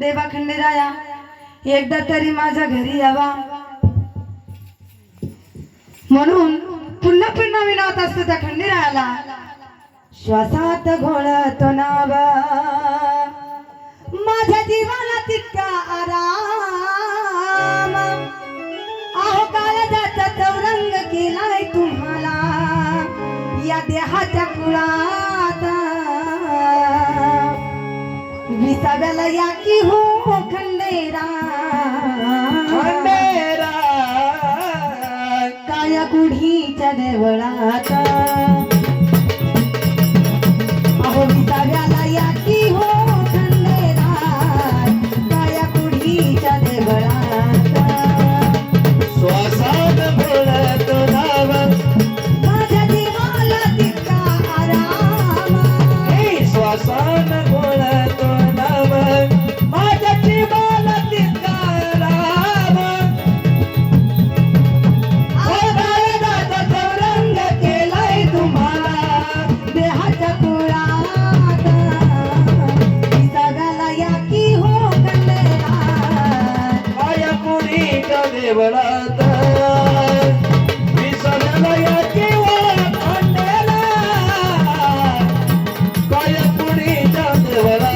देवा खंडेराया एकदा तरी माझ्या घरी यावा म्हणून पुन्हा पुन्हा विनवत असतो त्या खंडेरायाला। श्वासात घोळतो नाव माझ्या जीवाला तितका आराम, अहो काळजाचा चौरंग केलाय तुम्हाला या देहाच्या कुळात। विसाव्याला या की हो खंडेरा खंडेरा काया कुढीच्या देवळात। अहो विसाव्याला या की हो खंडेरा काया कुढीच्या देवळात। श्वासात घोळतो नाव माझ्या जीवाला तितका आराम, श्वासात घोळतो नाव माझ्या जीवाला तितका राम। काळजाचा चौरंग केलाय तुम्हाला देहाच्या कुळात। विसाव्याला या की हो खंडेरा काया कुडीच्या देवळात। विसाव्याला या किंवा खंडेला काया कुडीच्या देवळात।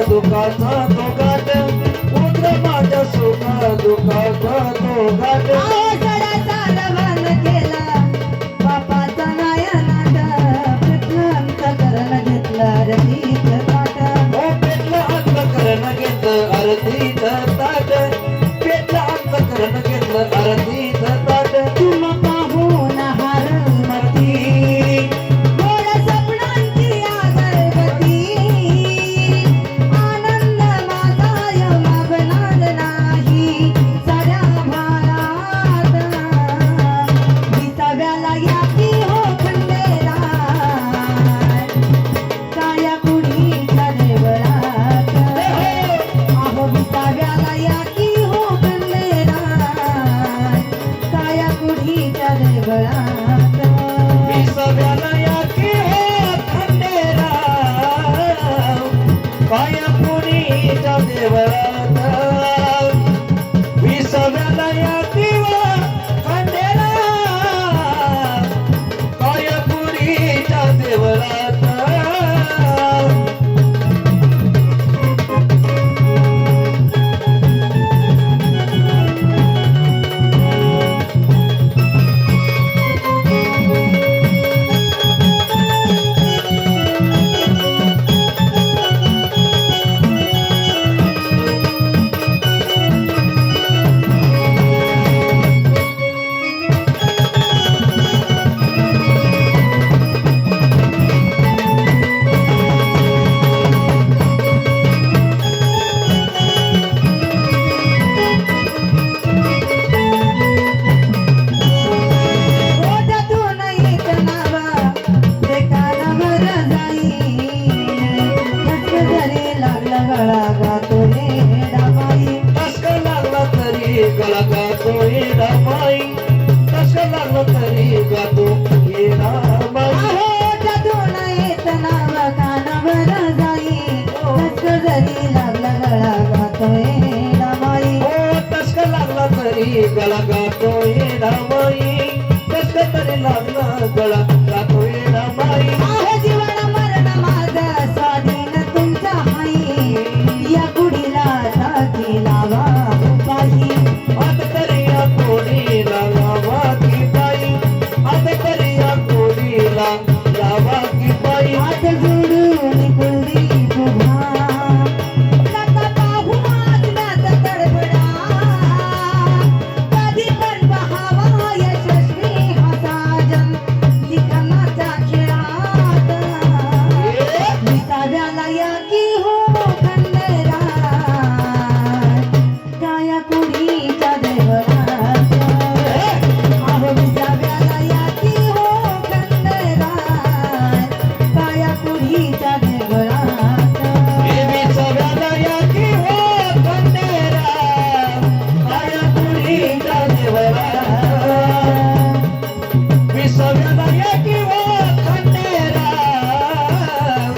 दुखाचा तो घाट पुत्र माझ्या सुखा दुखाचा तो घाट। सडाचा रवान केला बापाचा नायनाट, प्रथमच करण घेतलं रतीच ताट। हो पेटला अंत करण घेतलं आरतीच ताट, पेटला अंत करण घेतलं आरतीच ताट। तुम पाहून हारमती गोड स्वप्नांची अगरबती, आनंद माझाय मागणार नाही साऱ्या भारात। विसाव्याला या की हो खंडेरा काया कुडीच्या देवळात। अहो विसाव्याला या की हो खंडेरा काया कुडीच्या देवळात। विसाव्याला या की हो खंडेरा काया कुडीच्या देवळात। विसाव्याला या की हो खंडेरा काया कुडीच्या देवळात। ओठातून एक नाव ते कानावर जाईन, ठसका जरी लागला गळा गातो येडाबाई। टसका लागला तरी गळा गातो येडाबाई, टसका लागला तरी गातो येडाबाई। अहो ओठातून एक नाव कानावर जाईन, ठसका जरी लागला गळा गातो येडाबाई। हो टसका लागला तरी गळा गातो येडाबाई, टसका तरी लागला गळा गातो येडाबाई। अहो जीवन मरण माझा स्वाधीन तुमचा हाई, या कुडीला साथी लावा काही। आता तरी या कोणीला लावा की बाई, आता तरी मला यावा की बाई हात